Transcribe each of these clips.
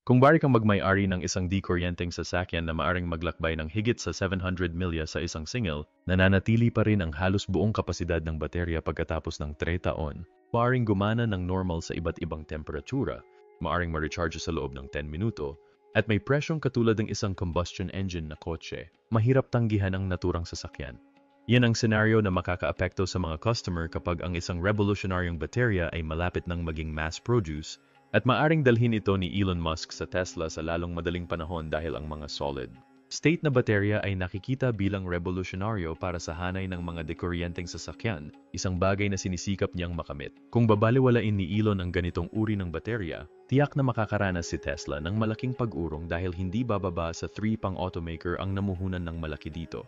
Kung bari kang magmay-ari ng isang di-kuryenteng sasakyan na maaring maglakbay ng higit sa 700 milya sa isang single, nananatili pa rin ang halos buong kapasidad ng baterya pagkatapos ng 3 taon. Maaring gumana ng normal sa iba't ibang temperatura, maaring ma-recharge sa loob ng 10 minuto, at may presyong katulad ng isang combustion engine na kotse, mahirap tanggihan ang naturang sasakyan. Yan ang senaryo na makakaapekto sa mga customer kapag ang isang revolutionaryong baterya ay malapit ng maging mass-produce, at maaring dalhin ito ni Elon Musk sa Tesla sa lalong madaling panahon dahil ang mga solid-state na baterya ay nakikita bilang revolusyonaryo para sa hanay ng mga dekuryenteng sasakyan, isang bagay na sinisikap niyang makamit. Kung babaliwalain ni Elon ang ganitong uri ng baterya, tiyak na makakaranas si Tesla ng malaking pag-urong dahil hindi bababa sa 3 pang automaker ang namuhunan ng malaki dito.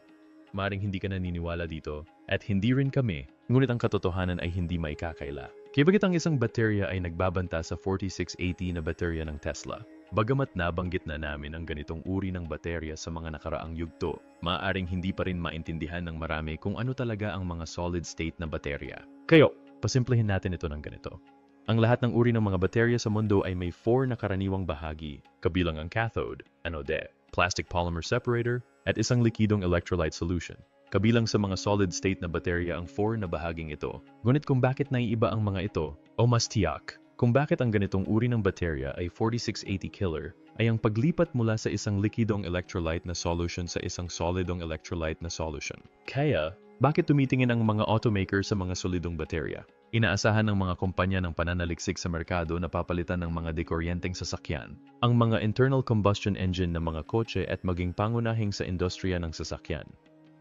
Maring hindi ka naniniwala dito, at hindi rin kami, ngunit ang katotohanan ay hindi maikakaila. Kaya bagit ang isang baterya ay nagbabanta sa 4680 na baterya ng Tesla. Bagamat nabanggit na namin ang ganitong uri ng baterya sa mga nakaraang yugto, maaaring hindi pa rin maintindihan ng marami kung ano talaga ang mga solid-state na baterya. Kayo, pasimplihin natin ito ng ganito. Ang lahat ng uri ng mga baterya sa mundo ay may 4 na karaniwang bahagi, kabilang ang cathode, anode, plastic polymer separator, at isang likidong electrolyte solution. Kabilang sa mga solid-state na baterya ang 4 na bahaging ito. Ngunit kung bakit naiiba ang mga ito, o mas tiyak, kung bakit ang ganitong uri ng baterya ay 4680 killer, ay ang paglipat mula sa isang likidong electrolyte na solution sa isang solidong electrolyte na solution. Kaya, bakit tumitingin ang mga automaker sa mga solidong baterya? Inaasahan ng mga kumpanya ng pananaliksik sa merkado na papalitan ng mga dekuryenteng sasakyan, ang mga internal combustion engine ng mga kotse at maging pangunahing sa industriya ng sasakyan.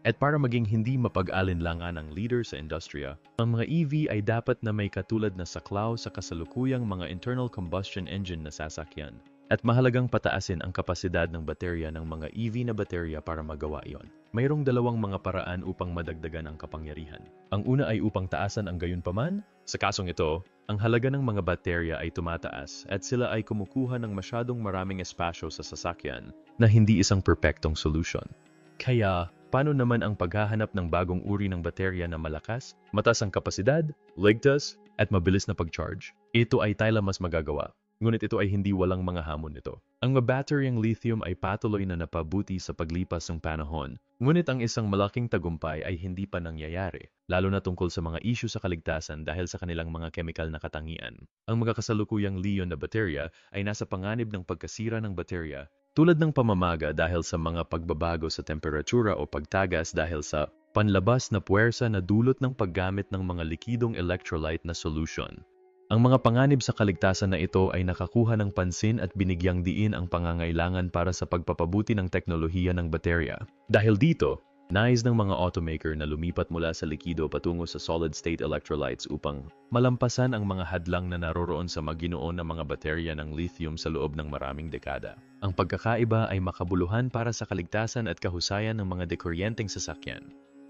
At para maging hindi mapag-alinlangan ang leader sa industriya, ang mga EV ay dapat na may katulad na saklaw sa kasalukuyang mga internal combustion engine na sasakyan. At mahalagang pataasin ang kapasidad ng baterya ng mga EV na baterya para magawa iyon. Mayroong dalawang mga paraan upang madagdagan ang kapangyarihan. Ang una ay upang taasan ang gayunpaman. Sa kasong ito, ang halaga ng mga baterya ay tumataas at sila ay kumukuha ng masyadong maraming espasyo sa sasakyan na hindi isang perpektong solution. Kaya, paano naman ang paghahanap ng bagong uri ng baterya na malakas, mataas ang kapasidad, ligtas, at mabilis na pag-charge? Ito ay tila mas magagawa. Ngunit ito ay hindi walang mga hamon nito. Ang mga bateryang lithium ay patuloy na napabuti sa paglipas ng panahon. Ngunit ang isang malaking tagumpay ay hindi pa nangyayari, lalo na tungkol sa mga issue sa kaligtasan dahil sa kanilang mga chemical na katangian. Ang mga kasalukuyang Li-ion na baterya ay nasa panganib ng pagkasira ng baterya, tulad ng pamamaga dahil sa mga pagbabago sa temperatura o pagtagas dahil sa panlabas na puwersa na dulot ng paggamit ng mga likidong electrolyte na solution. Ang mga panganib sa kaligtasan na ito ay nakakuha ng pansin at binigyang diin ang pangangailangan para sa pagpapabuti ng teknolohiya ng baterya. Dahil dito, nais ng mga automaker na lumipat mula sa likido patungo sa solid-state electrolytes upang malampasan ang mga hadlang na naroroon sa maginoon na mga baterya ng lithium sa loob ng maraming dekada. Ang pagkakaiba ay makabuluhan para sa kaligtasan at kahusayan ng mga dekuryenteng sasakyan.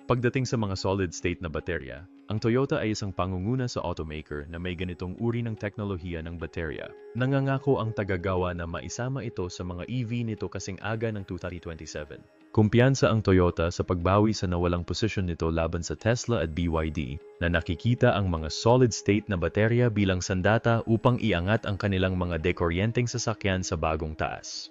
Pagdating sa mga solid-state na baterya, ang Toyota ay isang pangunguna sa automaker na may ganitong uri ng teknolohiya ng baterya. Nangangako ang tagagawa na maisama ito sa mga EV nito kasing aga ng 2027. Kumpiyansa ang Toyota sa pagbawi sa nawalang posisyon nito laban sa Tesla at BYD na nakikita ang mga solid-state na baterya bilang sandata upang iangat ang kanilang mga dekuryenteng sasakyan sa bagong taas.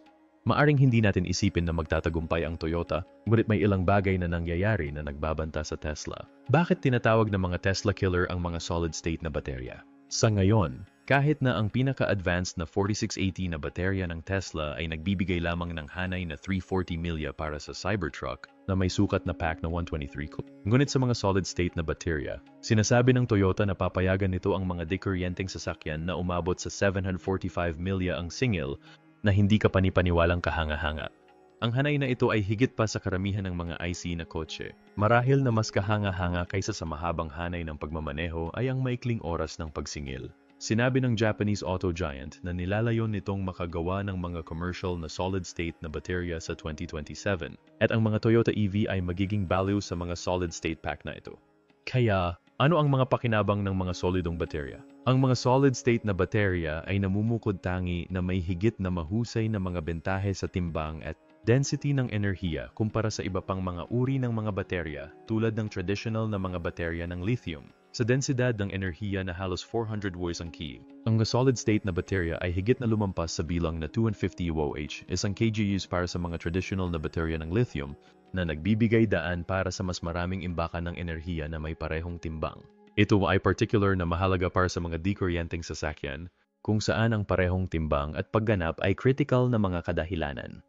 Maaring hindi natin isipin na magtatagumpay ang Toyota, ngunit may ilang bagay na nangyayari na nagbabanta sa Tesla. Bakit tinatawag ng mga Tesla killer ang mga solid-state na baterya? Sa ngayon, kahit na ang pinaka-advanced na 4680 na baterya ng Tesla ay nagbibigay lamang ng hanay na 340 milya para sa Cybertruck na may sukat na pack na 123. Ngunit sa mga solid-state na baterya, sinasabi ng Toyota na papayagan nito ang mga dekuryenteng sasakyan na umabot sa 745 milya ang singil na hindi ka panipaniwalang kahanga-hanga. Ang hanay na ito ay higit pa sa karamihan ng mga IC na kotse. Marahil na mas kahanga-hanga kaysa sa mahabang hanay ng pagmamaneho ay ang maikling oras ng pagsingil. Sinabi ng Japanese auto giant na nilalayon nitong makagawa ng mga commercial na solid-state na baterya sa 2027 at ang mga Toyota EV ay magiging value sa mga solid-state pack na ito. Kaya, ano ang mga pakinabang ng mga solidong baterya? Ang mga solid-state na baterya ay namumukod tangi na may higit na mahusay na mga bentahe sa timbang at Density ng enerhiya kumpara sa iba pang mga uri ng mga baterya tulad ng traditional na mga baterya ng lithium. Sa densidad ng enerhiya na halos 400 watts ang key, ang solid-state na baterya ay higit na lumampas sa bilang na 250 WH, isang kGUs para sa mga traditional na baterya ng lithium na nagbibigay daan para sa mas maraming imbakan ng enerhiya na may parehong timbang. Ito ay particular na mahalaga para sa mga dikuryenteng sasakyan kung saan ang parehong timbang at pagganap ay critical na mga kadahilanan.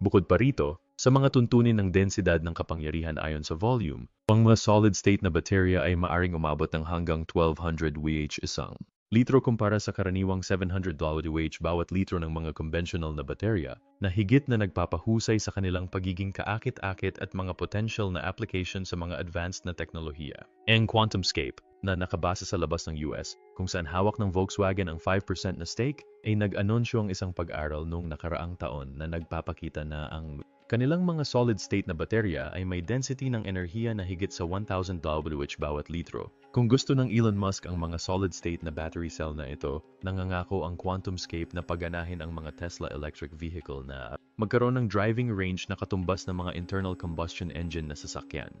Bukod pa rito, sa mga tuntunin ng densidad ng kapangyarihan ayon sa volume, ang mga solid-state na baterya ay maaring umabot ng hanggang 1200 WH isang litro kumpara sa karaniwang 700 WH bawat litro ng mga conventional na baterya na higit na nagpapahusay sa kanilang pagiging kaakit-akit at mga potential na application sa mga advanced na teknolohiya. Ang QuantumScape, na nakabase sa labas ng US, kung saan hawak ng Volkswagen ang 5% na stake, ay nag-anunsyo ang isang pag-aral noong nakaraang taon na nagpapakita na ang kanilang mga solid-state na baterya ay may density ng enerhiya na higit sa 1,000 WH bawat litro. Kung gusto ng Elon Musk ang mga solid-state na battery cell na ito, nangangako ang QuantumScape na paganahin ang mga Tesla electric vehicle na magkaroon ng driving range na katumbas ng mga internal combustion engine na sasakyan.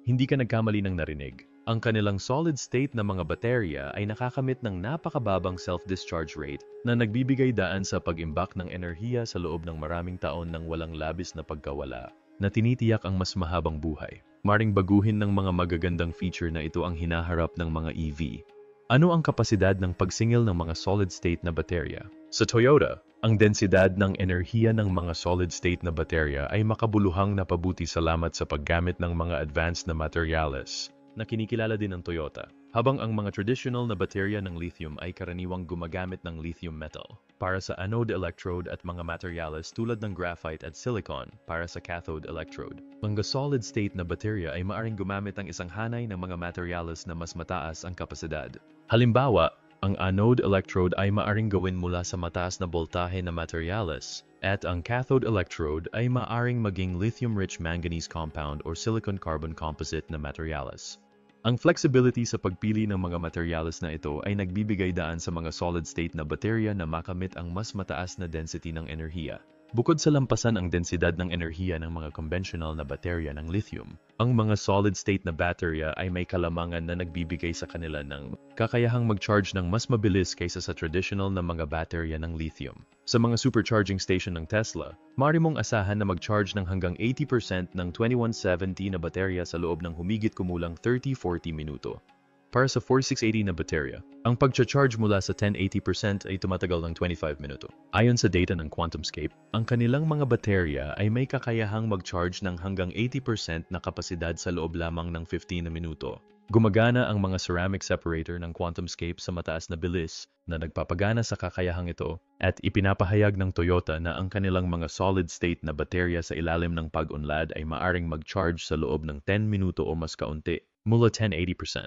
Hindi ka nagkamali ng narinig. Ang kanilang solid-state na mga baterya ay nakakamit ng napakababang self-discharge rate na nagbibigay daan sa pag-imbak ng enerhiya sa loob ng maraming taon ng walang labis na pagkawala, na tinitiyak ang mas mahabang buhay. Maring baguhin ng mga magagandang feature na ito ang hinaharap ng mga EV. Ano ang kapasidad ng pagsingil ng mga solid-state na baterya? Sa Toyota, ang densidad ng enerhiya ng mga solid-state na baterya ay makabuluhang napabuti salamat sa paggamit ng mga advanced na materyales na kinikilala din ng Toyota, habang ang mga traditional na baterya ng lithium ay karaniwang gumagamit ng lithium metal para sa anode electrode at mga materyales tulad ng graphite at silicon para sa cathode electrode. Mga solid-state na baterya ay maaring gumamit ng isang hanay ng mga materyales na mas mataas ang kapasidad. Halimbawa, ang anode electrode ay maaring gawin mula sa mataas na boltahe na materyales, at ang cathode electrode ay maaring maging lithium-rich manganese compound or silicon-carbon composite na materyales. Ang flexibility sa pagpili ng mga materyales na ito ay nagbibigay daan sa mga solid-state na baterya na makamit ang mas mataas na density ng enerhiya. Bukod sa lampasan ang densidad ng enerhiya ng mga conventional na baterya ng lithium, ang mga solid-state na baterya ay may kalamangan na nagbibigay sa kanila ng kakayahang mag-charge ng mas mabilis kaysa sa traditional na mga baterya ng lithium. Sa mga supercharging station ng Tesla, maaari mong asahan na mag-charge ng hanggang 80% ng 2170 na baterya sa loob ng humigit kumulang 30-40 minuto. Para sa 4680 na baterya, ang pag-charge mula sa 10-80% ay tumatagal ng 25 minuto. Ayon sa data ng QuantumScape, ang kanilang mga baterya ay may kakayahang mag-charge ng hanggang 80% na kapasidad sa loob lamang ng 15 na minuto. Gumagana ang mga ceramic separator ng QuantumScape sa mataas na bilis na nagpapagana sa kakayahang ito, at ipinapahayag ng Toyota na ang kanilang mga solid-state na baterya sa ilalim ng pag-unlad ay maaring mag-charge sa loob ng 10 minuto o mas kaunti, mula 10-80%.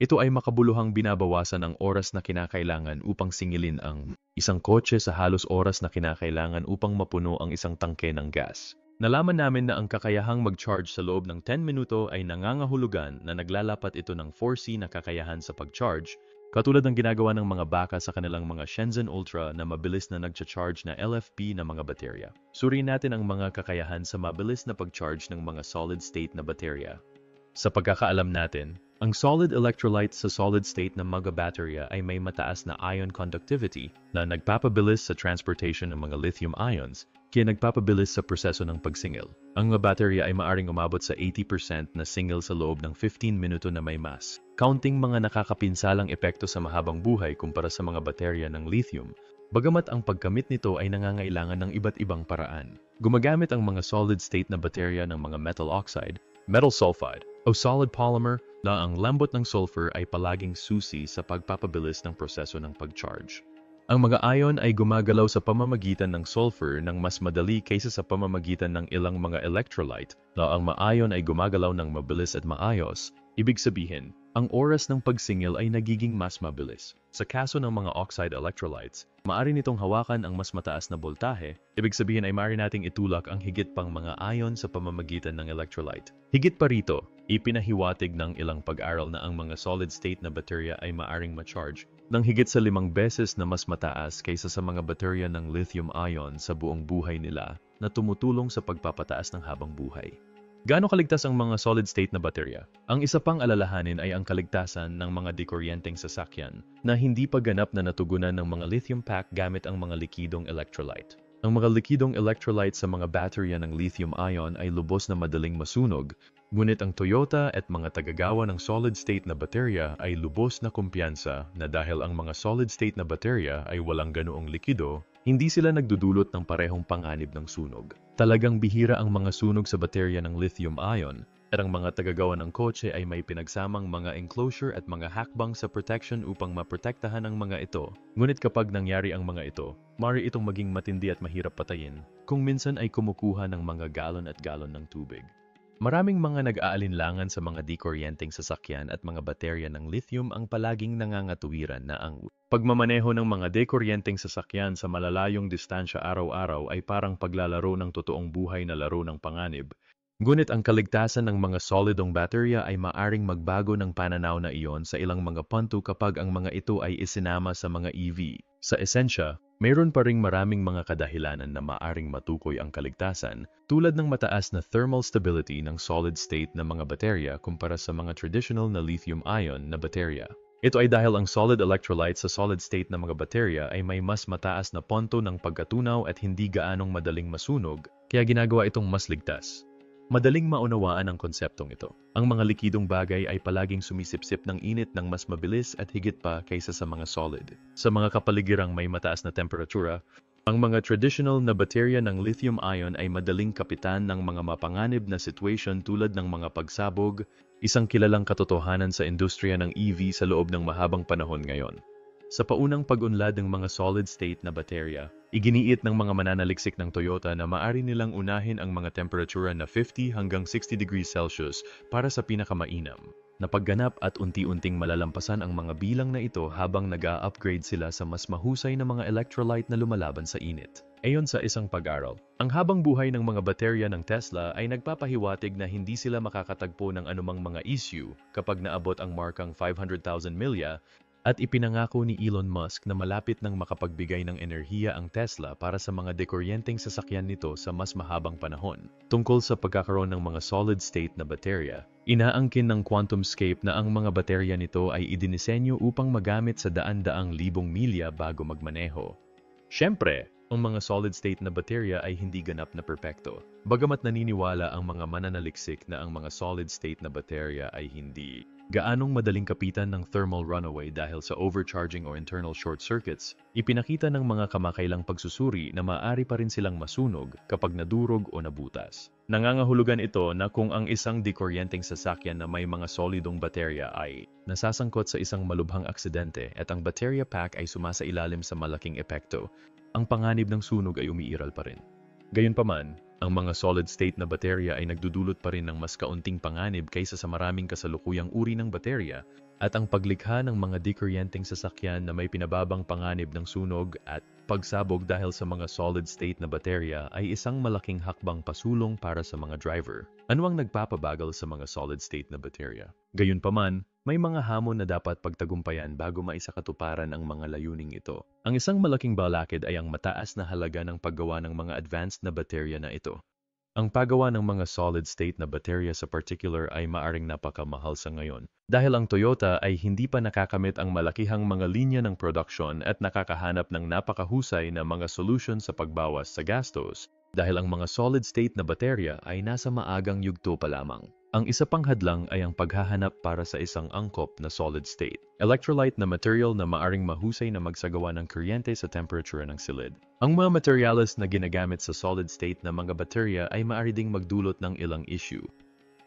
Ito ay makabuluhang binabawasan ang oras na kinakailangan upang singilin ang isang kotse sa halos oras na kinakailangan upang mapuno ang isang tangke ng gas. Nalaman namin na ang kakayahang mag-charge sa loob ng 10 minuto ay nangangahulugan na naglalapat ito ng 4C na kakayahan sa pag-charge, katulad ng ginagawa ng mga baka sa kanilang mga Shenzhen Ultra na mabilis na nag-charge na LFP na mga baterya. Suriin natin ang mga kakayahan sa mabilis na pag-charge ng mga solid-state na baterya. Sa pagkakaalam natin, ang solid electrolyte sa solid-state na mga baterya ay may mataas na ion conductivity na nagpapabilis sa transportation ng mga lithium ions, kaya nagpapabilis sa proseso ng pagsingil. Ang mga baterya ay maaring umabot sa 80% na singil sa loob ng 15 minuto na may mass, counting mga nakakapinsalang epekto sa mahabang buhay kumpara sa mga baterya ng lithium. Bagamat ang pagkamit nito ay nangangailangan ng iba't ibang paraan. Gumagamit ang mga solid-state na baterya ng mga metal oxide, metal sulfide, o solid polymer na ang lambot ng sulfur ay palaging susi sa pagpapabilis ng proseso ng pag-charge. Ang mga ion ay gumagalaw sa pamamagitan ng sulfur ng mas madali kaysa sa pamamagitan ng ilang mga electrolyte na ang mga ion ay gumagalaw ng mabilis at maayos. Ibig sabihin, ang oras ng pagsingil ay nagiging mas mabilis. Sa kaso ng mga oxide electrolytes, maaari nitong hawakan ang mas mataas na boltahe. Ibig sabihin ay maaari nating itulak ang higit pang mga ion sa pamamagitan ng electrolyte. Higit pa rito, ipinahiwatig ng ilang pag-aral na ang mga solid-state na baterya ay maaring ma-charge ng higit sa 5 beses na mas mataas kaysa sa mga baterya ng lithium-ion sa buong buhay nila. na tumutulong sa pagpapataas ng habang buhay. Gaano kaligtas ang mga solid-state na baterya? Ang isa pang alalahanin ay ang kaligtasan ng mga dekuryenteng sasakyan na hindi pa ganap na natugunan ng mga lithium pack gamit ang mga likidong electrolyte. Ang mga likidong electrolyte sa mga baterya ng lithium-ion ay lubos na madaling masunog, ngunit ang Toyota at mga tagagawa ng solid-state na baterya ay lubos na kumpiyansa na dahil ang mga solid-state na baterya ay walang ganoong likido, hindi sila nagdudulot ng parehong panganib ng sunog. Talagang bihira ang mga sunog sa baterya ng lithium-ion at ang mga tagagawa ng kotse ay may pinagsamang mga enclosure at mga hakbang sa protection upang maprotektahan ang mga ito. Ngunit kapag nangyari ang mga ito, maaari itong maging matindi at mahirap patayin kung minsan ay kumukuha ng mga galon at galon ng tubig. Maraming mga nag-aalinlangan sa mga dekuryenteng sasakyan at mga baterya ng lithium ang palaging nangangatuwiran na ang pagmamaneho ng mga dekuryenteng sasakyan sa malalayong distansya araw-araw ay parang paglalaro ng totoong buhay na laro ng panganib. Ngunit ang kaligtasan ng mga solidong baterya ay maaring magbago ng pananaw na iyon sa ilang mga punto kapag ang mga ito ay isinama sa mga EV. Sa esensya, mayroon pa ring maraming mga kadahilanan na maaring matukoy ang kaligtasan, tulad ng mataas na thermal stability ng solid-state na mga baterya kumpara sa mga traditional na lithium-ion na baterya. Ito ay dahil ang solid electrolyte sa solid-state na mga baterya ay may mas mataas na punto ng pagkatunaw at hindi gaanong madaling masunog, kaya ginagawa itong mas ligtas. Madaling maunawaan ang konseptong ito. Ang mga likidong bagay ay palaging sumisipsip ng init ng mas mabilis at higit pa kaysa sa mga solid. Sa mga kapaligirang may mataas na temperatura, ang mga traditional na baterya ng lithium-ion ay madaling kapitan ng mga mapanganib na situation tulad ng mga pagsabog, isang kilalang katotohanan sa industriya ng EV sa loob ng mahabang panahon ngayon. Sa paunang pag-unlad ng mga solid-state na baterya, iginiit ng mga mananaliksik ng Toyota na maaari nilang unahin ang mga temperatura na 50 hanggang 60 degrees Celsius para sa pinakamainam. Napagganap at unti-unting malalampasan ang mga bilang na ito habang nag-a-upgrade sila sa mas mahusay na mga electrolyte na lumalaban sa init. Ayon sa isang pag-aral, ang habang buhay ng mga baterya ng Tesla ay nagpapahiwatig na hindi sila makakatagpo ng anumang mga issue kapag naabot ang markang 500,000 milya. At ipinangako ni Elon Musk na malapit nang makapagbigay ng enerhiya ang Tesla para sa mga dekuryenteng sasakyan nito sa mas mahabang panahon. Tungkol sa pagkakaroon ng mga solid-state na baterya, inaangkin ng QuantumScape na ang mga baterya nito ay idinisenyo upang magamit sa daan-daang libong milya bago magmaneho. Siyempre, ang mga solid-state na baterya ay hindi ganap na perpekto. Bagamat naniniwala ang mga mananaliksik na ang mga solid-state na baterya ay hindi gaanong madaling kapitan ng thermal runaway dahil sa overcharging o internal short circuits, ipinakita ng mga kamakailang pagsusuri na maaari pa rin silang masunog kapag nadurog o nabutas. Nangangahulugan ito na kung ang isang dekuryenteng sasakyan na may mga solidong baterya ay nasasangkot sa isang malubhang aksidente at ang baterya pack ay sumasailalim sa malaking epekto, ang panganib ng sunog ay umiiral pa rin. Gayunpaman, ang mga solid-state na baterya ay nagdudulot pa rin ng mas kaunting panganib kaysa sa maraming kasalukuyang uri ng baterya at ang paglikha ng mga dekuryenteng sasakyan na may pinababang panganib ng sunog at pagsabog dahil sa mga solid-state na baterya ay isang malaking hakbang pasulong para sa mga driver. Ano ang nagpapabagal sa mga solid-state na baterya? Gayunpaman, may mga hamon na dapat pagtagumpayan bago maisakatuparan ang mga layuning ito. Ang isang malaking balakid ay ang mataas na halaga ng paggawa ng mga advanced na baterya na ito. Ang paggawa ng mga solid-state na baterya sa particular ay maaring napakamahal sa ngayon dahil ang Toyota ay hindi pa nakakamit ang malakihang mga linya ng production at nakakahanap ng napakahusay na mga solusyon sa pagbawas sa gastos dahil ang mga solid-state na baterya ay nasa maagang yugto pa lamang. Ang isa pang hadlang ay ang paghahanap para sa isang angkop na solid-state electrolyte na material na maaring mahusay na magsagawa ng kuryente sa temperature ng silid. Ang mga materyales na ginagamit sa solid-state na mga baterya ay maaari ding magdulot ng ilang issue.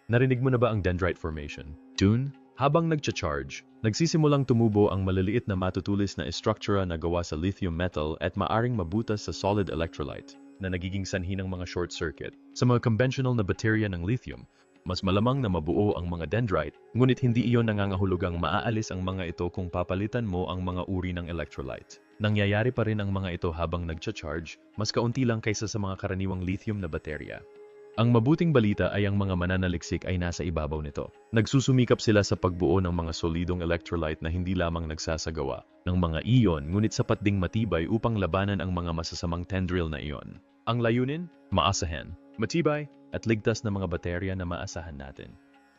Narinig mo na ba ang dendrite formation? Dun, habang nagcha-charge, nagsisimulang tumubo ang maliliit na matutulis na estruktura na gawa sa lithium metal at maaring mabutas sa solid electrolyte na nagiging sanhi ng mga short circuit. Sa mga conventional na baterya ng lithium, mas malamang na mabuo ang mga dendrite, ngunit hindi iyon nangangahulugang maaalis ang mga ito kung papalitan mo ang mga uri ng electrolyte. Nangyayari pa rin ang mga ito habang nagcha-charge, mas kaunti lang kaysa sa mga karaniwang lithium na baterya. Ang mabuting balita ay ang mga mananaliksik ay nasa ibabaw nito. Nagsusumikap sila sa pagbuo ng mga solidong electrolyte na hindi lamang nagsasagawa ng mga iyon ngunit sapat ding matibay upang labanan ang mga masasamang tendril na iyon. Ang layunin, maasahan, matibay, at ligtas na mga baterya na maasahan natin.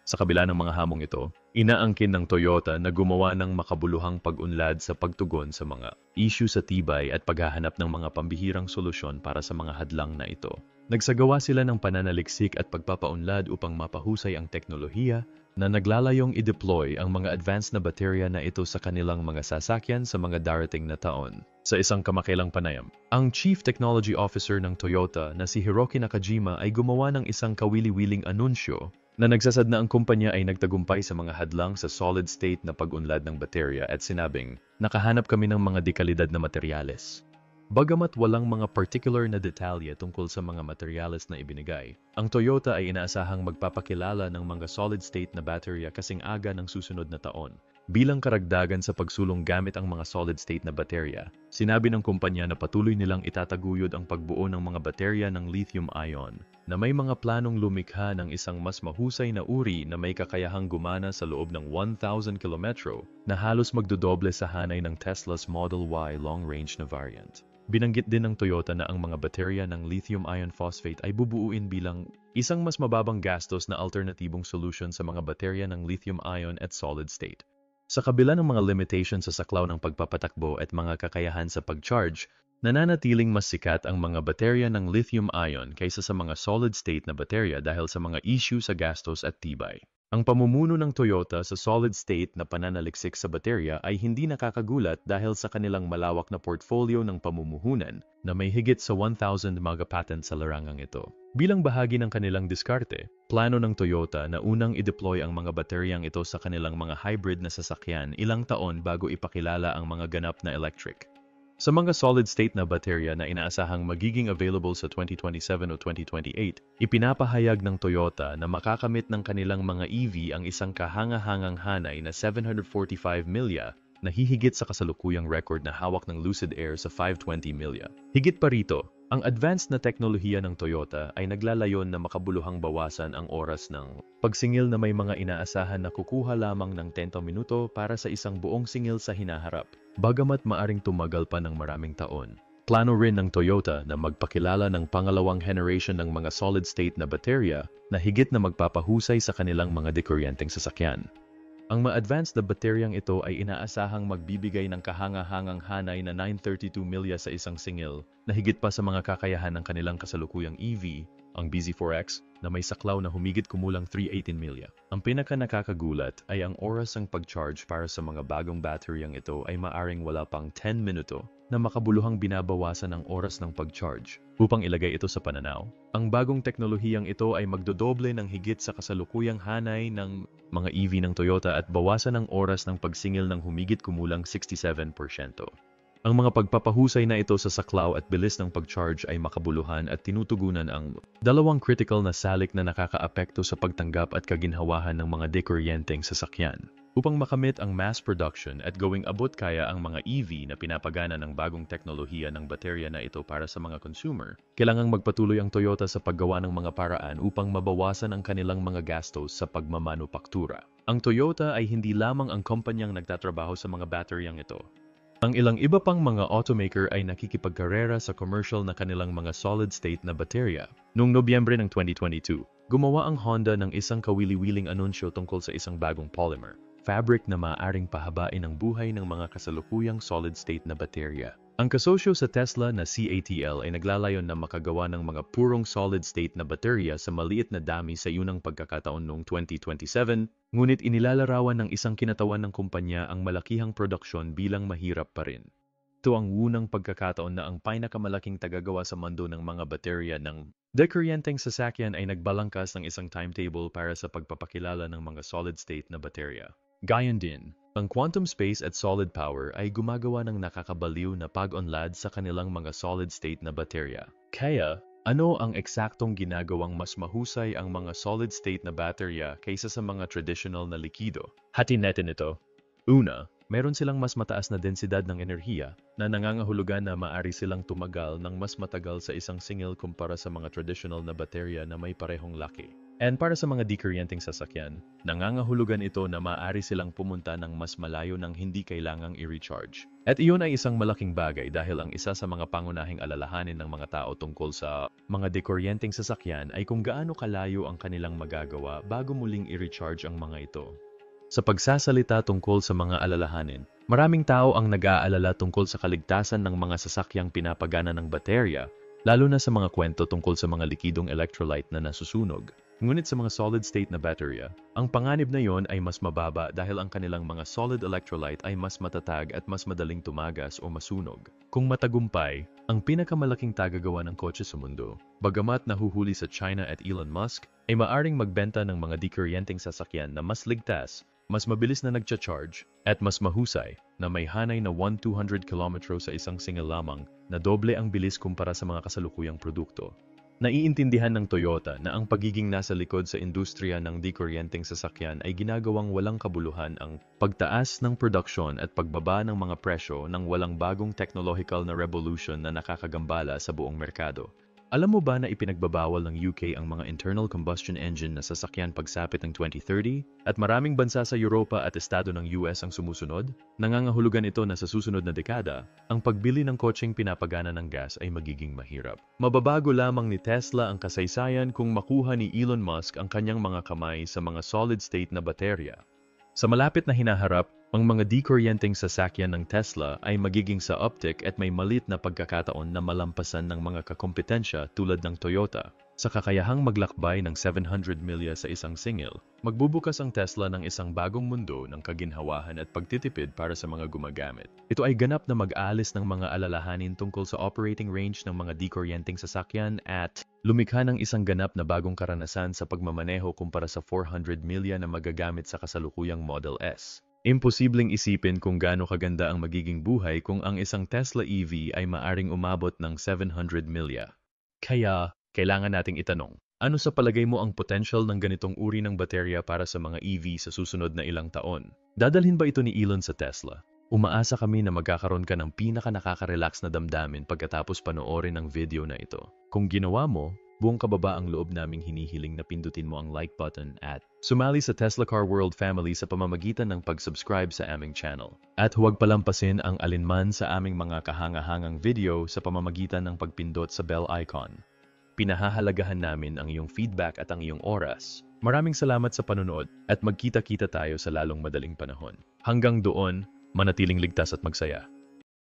Sa kabila ng mga hamong ito, inaangkin ng Toyota na gumawa ng makabuluhang pag-unlad sa pagtugon sa mga issue sa tibay at paghahanap ng mga pambihirang solusyon para sa mga hadlang na ito. Nagsagawa sila ng pananaliksik at pagpapaunlad upang mapahusay ang teknolohiya na naglalayong i-deploy ang mga advanced na baterya na ito sa kanilang mga sasakyan sa mga darating na taon. Sa isang kamakailang panayam, ang Chief Technology Officer ng Toyota na si Hiroki Nakajima ay gumawa ng isang kawili-wiling anunsyo na nagsasad na ang kumpanya ay nagtagumpay sa mga hadlang sa solid-state na pag-unlad ng baterya at sinabing, nakahanap kami ng mga dekalidad na materyales. Bagamat walang mga particular na detalye tungkol sa mga materyales na ibinigay, ang Toyota ay inaasahang magpapakilala ng mga solid-state na baterya kasing aga ng susunod na taon. Bilang karagdagan sa pagsulong gamit ang mga solid-state na baterya, sinabi ng kumpanya na patuloy nilang itataguyod ang pagbuo ng mga baterya ng lithium-ion na may mga planong lumikha ng isang mas mahusay na uri na may kakayahang gumana sa loob ng 1,000 kilometro na halos magdodoble sa hanay ng Tesla's Model Y long-range na variant. Binanggit din ng Toyota na ang mga baterya ng lithium iron phosphate ay bubuuin bilang isang mas mababang gastos na alternatibong solusyon sa mga baterya ng lithium ion at solid state. Sa kabila ng mga limitations sa saklaw ng pagpapatakbo at mga kakayahan sa pag-charge, nananatiling mas sikat ang mga baterya ng lithium ion kaysa sa mga solid state na baterya dahil sa mga issue sa gastos at tibay. Ang pamumuno ng Toyota sa solid-state na pananaliksik sa baterya ay hindi nakakagulat dahil sa kanilang malawak na portfolio ng pamumuhunan na may higit sa 1,000 mga patent sa larangang ito. Bilang bahagi ng kanilang diskarte, plano ng Toyota na unang i-deploy ang mga bateryang ito sa kanilang mga hybrid na sasakyan ilang taon bago ipakilala ang mga ganap na electric. Sa mga solid-state na baterya na inaasahang magiging available sa 2027 o 2028, ipinapahayag ng Toyota na makakamit ng kanilang mga EV ang isang kahanga-hangang hanay na 745 milya na hihigit sa kasalukuyang record na hawak ng Lucid Air sa 520 milya. Higit pa rito, ang advanced na teknolohiya ng Toyota ay naglalayon na makabuluhang bawasan ang oras ng pagsingil na may mga inaasahan na kukuha lamang ng 10 minuto para sa isang buong singil sa hinaharap. Bagamat maaring tumagal pa ng maraming taon, plano rin ng Toyota na magpakilala ng pangalawang generation ng mga solid-state na baterya na higit na magpapahusay sa kanilang mga dekuryenteng sasakyan. Ang ma-advanced na bateryang ito ay inaasahang magbibigay ng kahanga-hangang hanay na 932 milya sa isang singil na higit pa sa mga kakayahan ng kanilang kasalukuyang EV, ang BZ4X, na may saklaw na humigit kumulang 318 milya. Ang pinaka-nakakagulat ay ang oras ng pag-charge para sa mga bagong bateryang ito ay maaring wala pang 10 minuto na makabuluhang binabawasan ang oras ng pag-charge. Upang ilagay ito sa pananaw, ang bagong teknolohiyang ito ay magdodoble ng higit sa kasalukuyang hanay ng mga EV ng Toyota at bawasan ang oras ng pagsingil ng humigit kumulang 67%. Ang mga pagpapahusay na ito sa saklaw at bilis ng pag-charge ay makabuluhan at tinutugunan ang dalawang critical na salik na nakakaapekto sa pagtanggap at kaginhawahan ng mga dekuryenteng sasakyan. Upang makamit ang mass production at gawing abot kaya ang mga EV na pinapagana ng bagong teknolohiya ng baterya na ito para sa mga consumer, kailangang magpatuloy ang Toyota sa paggawa ng mga paraan upang mabawasan ang kanilang mga gastos sa pagmamanupaktura. Ang Toyota ay hindi lamang ang kumpanyang nagtatrabaho sa mga bateryang ito. Ang ilang iba pang mga automaker ay nakikipagkarera sa commercial na kanilang mga solid-state na baterya. Noong Nobyembre ng 2022, gumawa ang Honda ng isang kawili-wiling anunsyo tungkol sa isang bagong polymer fabric na maaaring pahabain ang buhay ng mga kasalukuyang solid-state na baterya. Ang kasosyo sa Tesla na CATL ay naglalayon na makagawa ng mga purong solid-state na baterya sa maliit na dami sa unang pagkakataon noong 2027, ngunit inilalarawan ng isang kinatawan ng kumpanya ang malakihang produksyon bilang mahirap pa rin. Ito ang unang pagkakataon na ang pinakamalaking tagagawa sa mundo ng mga baterya ng dekuryenteng sasakyan ay nagbalangkas ng isang timetable para sa pagpapakilala ng mga solid-state na baterya. Gayon din, ang quantum space at solid power ay gumagawa ng nakakabaliw na pag-unlad sa kanilang mga solid-state na baterya. Kaya, ano ang eksaktong ginagawang mas mahusay ang mga solid-state na baterya kaysa sa mga traditional na likido? Hatin natin ito. Una, meron silang mas mataas na densidad ng enerhiya na nangangahulugan na maaari silang tumagal ng mas matagal sa isang singil kumpara sa mga traditional na baterya na may parehong laki. And para sa mga di-kuryenteng sasakyan, nangangahulugan ito na maaari silang pumunta ng mas malayo nang hindi kailangang i-recharge. At iyon ay isang malaking bagay dahil ang isa sa mga pangunahing alalahanin ng mga tao tungkol sa mga di-kuryenteng sasakyan ay kung gaano kalayo ang kanilang magagawa bago muling i-recharge ang mga ito. Sa pagsasalita tungkol sa mga alalahanin, maraming tao ang nag-aalala tungkol sa kaligtasan ng mga sasakyang pinapagana ng baterya, lalo na sa mga kwento tungkol sa mga likidong electrolyte na nasusunog. Ngunit sa mga solid-state na baterya, ang panganib na yon ay mas mababa dahil ang kanilang mga solid electrolyte ay mas matatag at mas madaling tumagas o masunog. Kung matagumpay, ang pinakamalaking tagagawa ng kotse sa mundo, bagamat nahuhuli sa China at Elon Musk, ay maaring magbenta ng mga di-kuryenteng sasakyan na mas ligtas, mas mabilis na nagcha-charge, at mas mahusay na may hanay na 1-200 km sa isang single lamang na doble ang bilis kumpara sa mga kasalukuyang produkto. Naiintindihan ng Toyota na ang pagiging nasa likod sa industriya ng di-kuryenteng sasakyan ay ginagawang walang kabuluhan ang pagtaas ng produksyon at pagbaba ng mga presyo ng walang bagong technological na revolution na nakakagambala sa buong merkado. Alam mo ba na ipinagbabawal ng UK ang mga internal combustion engine na sasakyan pagsapit ng 2030? At maraming bansa sa Europa at estado ng US ang sumusunod? Nangangahulugan ito na sa susunod na dekada, ang pagbili ng kotseng pinapagana ng gas ay magiging mahirap. Mababago lamang ni Tesla ang kasaysayan kung makuha ni Elon Musk ang kanyang mga kamay sa mga solid-state na baterya. Sa malapit na hinaharap, ang mga di-kuryenteng sasakyan ng Tesla ay magiging sa optic at may malit na pagkakataon na malampasan ng mga kakompetensya tulad ng Toyota. Sa kakayahang maglakbay ng 700 milya sa isang singil, magbubukas ang Tesla ng isang bagong mundo ng kaginhawahan at pagtitipid para sa mga gumagamit. Ito ay ganap na mag-aalis ng mga alalahanin tungkol sa operating range ng mga di-kuryenteng sasakyan at lumikha ng isang ganap na bagong karanasan sa pagmamaneho kumpara sa 400 milya na magagamit sa kasalukuyang Model S. Imposibleng isipin kung gaano kaganda ang magiging buhay kung ang isang Tesla EV ay maaring umabot ng 700 milya. Kaya, kailangan nating itanong, ano sa palagay mo ang potential ng ganitong uri ng baterya para sa mga EV sa susunod na ilang taon? Dadalhin ba ito ni Elon sa Tesla? Umaasa kami na magkakaroon ka ng pinaka-nakaka-relax na damdamin pagkatapos panoorin ang video na ito. Kung ginawa mo, buong kababa ang loob naming hinihiling na pindutin mo ang like button at sumali sa Tesla Car World family sa pamamagitan ng pag-subscribe sa aming channel. At huwag palampasin ang alinman sa aming mga kahanga-hangang video sa pamamagitan ng pagpindot sa bell icon. Pinahahalagahan namin ang iyong feedback at ang iyong oras. Maraming salamat sa panonood at magkita-kita tayo sa lalong madaling panahon. Hanggang doon, manatiling ligtas at magsaya.